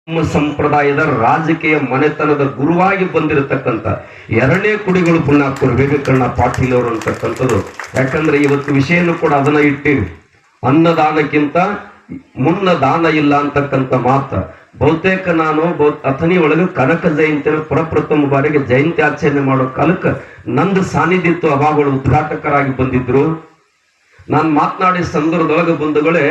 ನಮ್ಮ ಸಂಪ್ರದಾಯದ ರಾಜಕೀಯ ಮನೆತನದ ಗುರುವಾಗಿ ಬಂದಿರತಕ್ಕಂಥ ಎರಡನೇ ಕುಡಿಗಳು ಪುಣ್ಯಾತ್ಮರು ವಿವೇಕಣ್ಣ ಪಾಟೀಲ್ ಅವರು ಅಂತಕ್ಕಂಥದ್ದು. ಯಾಕಂದ್ರೆ ಇವತ್ತು ವಿಷಯನೂ ಕೂಡ ಅದನ್ನ ಇಟ್ಟಿವಿ. ಅನ್ನದಾನಕ್ಕಿಂತ ಮುನ್ನ ದಾನ ಇಲ್ಲ ಅಂತಕ್ಕಂಥ ಮಾತ ಬಹುತೇಕ ನಾನು ಅಥಣಿ ಒಳಗೆ ಕನಕ ಜಯಂತಿ ಪ್ರಪ್ರಥಮ ಬಾರಿಗೆ ಜಯಂತಿ ಆಚರಣೆ ಮಾಡೋ ಕಾಲಕ್ಕೆ ನಂದು ಸಾನ್ನಿಧ್ಯತ್ವ ಅವಾಗಳು ಉದ್ಘಾಟಕರಾಗಿ ಬಂದಿದ್ರು. ನಾನು ಮಾತನಾಡಿದ ಸಂದರ್ಭದೊಳಗೆ ಬಂಧುಗಳೇ,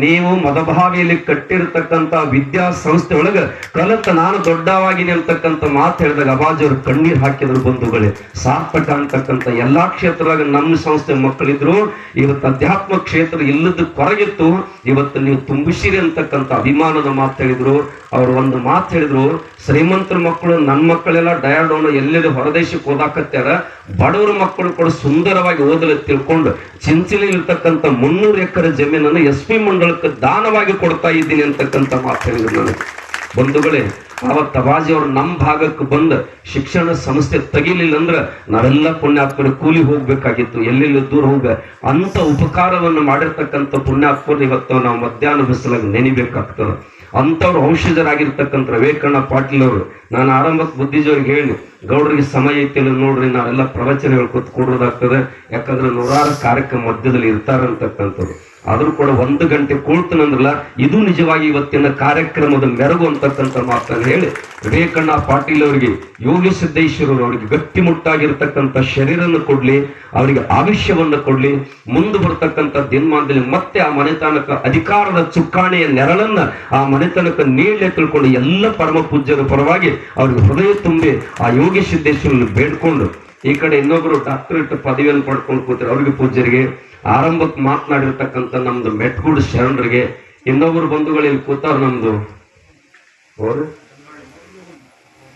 ನೀವು ಮದಭಾವಿಯಲ್ಲಿ ಕಟ್ಟಿರ್ತಕ್ಕಂಥ ವಿದ್ಯಾಸಂಸ್ಥೆ ಒಳಗೆ ಕಲಿತ ನಾನು ದೊಡ್ಡವಾಗಿನಿ ಅಂತಕ್ಕಂಥ ಮಾತು ಹೇಳಿದಾಗ ಅಬಾಜವರು ಕಣ್ಣೀರು ಹಾಕಿದ್ರು. ಬಂಧುಗಳೇ, ಸಾರ್ಥಕ ಅಂತಕ್ಕಂಥ ಎಲ್ಲಾ ಕ್ಷೇತ್ರದಾಗ ನಮ್ಮ ಸಂಸ್ಥೆ ಮಕ್ಕಳಿದ್ರು. ಇವತ್ತು ಅಧ್ಯಾತ್ಮ ಕ್ಷೇತ್ರ ಇಲ್ಲದ ಕೊರಗಿತ್ತು, ಇವತ್ತು ನೀವು ತುಂಬಿಸಿರಿ ಅಂತಕ್ಕಂಥ ಅಭಿಮಾನದ ಮಾತು ಹೇಳಿದ್ರು. ಅವರು ಒಂದು ಮಾತು ಹೇಳಿದ್ರು, ಶ್ರೀಮಂತರ ಮಕ್ಕಳು ನನ್ನ ಮಕ್ಕಳೆಲ್ಲ ಡಯಾಡೋನು ಎಲ್ಲೆಲ್ಲಿ ಹೊರದೇಶಕ್ಕೆ ಓದಾಕತ್ಯಾರ, ಬಡವರ ಮಕ್ಕಳು ಕೂಡ ಸುಂದರವಾಗಿ ಓದಲು ತಿಳ್ಕೊಂಡು ಚಿಂಚಲಿ ಇರ್ತಕ್ಕಂಥ 300 ಎಕರೆ ಜಮೀನನ್ನು SP ಮಂಡಳಕ್ಕೆ ದಾನವಾಗಿ ಕೊಡ್ತಾ ಇದ್ದೀನಿ ಅಂತಕ್ಕಂಥ ಮಾತು ಹೇಳಿದ್ರು. ನನಗೆ ಬಂಧುಗಳೇ, ಅವತ್ತು ಅಬಾಜಿ ಅವರು ನಮ್ಮ ಭಾಗಕ್ಕೆ ಬಂದ ಶಿಕ್ಷಣ ಸಂಸ್ಥೆ ತೆಗಿಲಿಲ್ಲ ಅಂದ್ರೆ ನಾವೆಲ್ಲ ಪುಣ್ಯಾತ್ಮರು ಕೂಲಿ ಹೋಗ್ಬೇಕಾಗಿತ್ತು, ಎಲ್ಲೆಲ್ಲಿ ದೂರ ಹೋಗ ಅಂತ ಉಪಕಾರವನ್ನು ಮಾಡಿರ್ತಕ್ಕಂಥ ಪುಣ್ಯಾತ್ಮರು ಇವತ್ತು ನಾವು ಮಧ್ಯಾಹ್ನ ಬಿಸಿಲಾಗಿ ನೆನಿಬೇಕಾಗ್ತದೆ. ಅಂಥವ್ರು ಔಷಧರಾಗಿರ್ತಕ್ಕಂಥ ವಿವೇಕಣ್ಣ ಪಾಟೀಲ್ ಅವರು, ನಾನು ಆರಂಭಕ್ಕೆ ಬುದ್ಧಿಜವ್ರಿಗೆ ಹೇಳಿ, ಗೌಡರಿಗೆ ಸಮಯ ಐತಿಲ್ಲ ನೋಡ್ರಿ, ನಾವೆಲ್ಲ ಪ್ರವಚನ ಹೇಳ್ಕೊತ ಕೊಡೋದಾಗ್ತದೆ, ಯಾಕಂದ್ರೆ 100 ಕಾರ್ಯಕ್ರಮ ಮಧ್ಯದಲ್ಲಿ ಇರ್ತಾರಂತಕ್ಕಂಥವ್ರು. ಆದ್ರೂ ಕೂಡ 1 ಗಂಟೆ ಕೂಳ್ತನಂದ್ರಲ್ಲ, ಇದು ನಿಜವಾಗಿ ಇವತ್ತಿನ ಕಾರ್ಯಕ್ರಮದ ಮೆರುಗು ಅಂತಕ್ಕಂಥ ಮಾತನ್ನು ಹೇಳಿ ವಿವೇಕಣ್ಣ ಪಾಟೀಲ್ ಅವರಿಗೆ, ಯೋಗಿ ಸಿದ್ದೇಶ್ವರರು ಅವರಿಗೆ ಗಟ್ಟಿಮುಟ್ಟಾಗಿರ್ತಕ್ಕಂಥ ಶರೀರನ್ನು ಕೊಡ್ಲಿ, ಅವರಿಗೆ ಆಯುಷ್ಯವನ್ನು ಕೊಡ್ಲಿ, ಮುಂದೆ ಬರ್ತಕ್ಕಂಥ ದಿನಮಾನದಲ್ಲಿ ಮತ್ತೆ ಆ ಮನೆತನಕ ಅಧಿಕಾರದ ಚುಕ್ಕಾಣಿಯ ನೆರಳನ್ನ ಆ ಮನೆತನಕ ನೀಡಲೇ ತಿಳ್ಕೊಂಡು ಎಲ್ಲ ಪರಮ ಪೂಜ್ಯರ ಪರವಾಗಿ ಅವ್ರಿಗೆ ಹೃದಯ ತುಂಬಿ ಆ ಯೋಗಿ ಸಿದ್ದೇಶ್ವರನ್ನು ಬೇಡ್ಕೊಂಡು, ಈ ಕಡೆ ಇನ್ನೊಬ್ಬರು ಡಾಕ್ಟರೇಟ್ ಪದವಿಯನ್ನು ಪಡ್ಕೊಂಡು ಕೂತಾರೆ ಅವ್ರಿಗೆ ಪೂಜ್ಯರಿಗೆ, ಆರಂಭಕ್ಕೆ ಮಾತನಾಡಿರ್ತಕ್ಕಂಥ ನಮ್ದು ಮೆಟ್ಗೂಡು ಶರಣರಿಗೆ, ಇನ್ನೊಬ್ಬರು ಬಂಧುಗಳಲ್ಲಿ ಕೂತಾರ ನಮ್ದು ಅವರು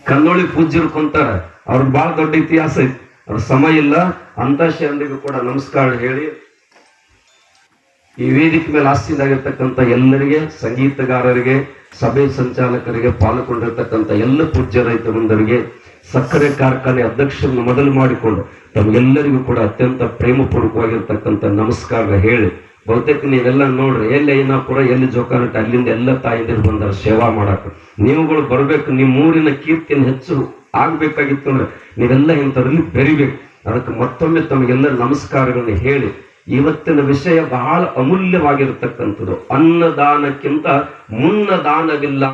ಕನ್ನೋಳಿ ಪೂಜ್ಯರು ಕುಂತಾರ. ಅವ್ರಿಗೆ ಬಹಳ ದೊಡ್ಡ ಇತಿಹಾಸ ಐತಿ, ಅವ್ರ ಸಮಯ ಇಲ್ಲ. ಅಂತ ಶರಣರಿಗೂ ಕೂಡ ನಮಸ್ಕಾರ ಹೇಳಿ, ಈ ವೇದಿಕೆ ಮೇಲೆ ಆಸ್ತಿದಾಗಿರ್ತಕ್ಕಂಥ ಎಲ್ಲರಿಗೆ, ಸಂಗೀತಗಾರರಿಗೆ, ಸಭೆ ಸಂಚಾಲಕರಿಗೆ, ಪಾಲ್ಗೊಂಡಿರ್ತಕ್ಕಂಥ ಎಲ್ಲ ಪೂಜ್ಯ ರೈತ ಬಂಧುಗಳಿಗೆ, ಸಕ್ಕರೆ ಕಾರ್ಖಾನೆ ಅಧ್ಯಕ್ಷರನ್ನು ಮೊದಲು ಮಾಡಿಕೊಂಡು ತಮಗೆಲ್ಲರಿಗೂ ಕೂಡ ಅತ್ಯಂತ ಪ್ರೇಮಪೂರ್ವಕವಾಗಿರ್ತಕ್ಕಂಥ ನಮಸ್ಕಾರ ಹೇಳಿ, ಬಹುತೇಕ ನೀವೆಲ್ಲ ನೋಡ್ರಿ, ಎಲ್ಲಿ ಐನಾಪುರ, ಎಲ್ಲಿ ಜೋಕಾನಟ್ಟ, ಅಲ್ಲಿಂದ ಎಲ್ಲ ತಾಯಿಂದಿರು ಬಂದಾರ ಸೇವಾ ಮಾಡಕ್ಕೆ. ನೀವುಗಳು ಬರ್ಬೇಕು, ನಿಮ್ಮ ಊರಿನ ಕೀರ್ತಿಯನ್ನು ಹೆಚ್ಚು ಆಗ್ಬೇಕಾಗಿತ್ತು ಅಂದ್ರೆ ನೀವೆಲ್ಲ ಇಂಥದ್ರಲ್ಲಿ ಬೆರಿಬೇಕು. ಅದಕ್ಕೆ ಮತ್ತೊಮ್ಮೆ ತಮಗೆಲ್ಲ ನಮಸ್ಕಾರಗಳನ್ನು ಹೇಳಿ, ಇವತ್ತಿನ ವಿಷಯ ಬಹಳ ಅಮೂಲ್ಯವಾಗಿರ್ತಕ್ಕಂಥದ್ದು. ಅನ್ನದಾನಕ್ಕಿಂತ ಮುನ್ನ ದಾನವಿಲ್ಲ.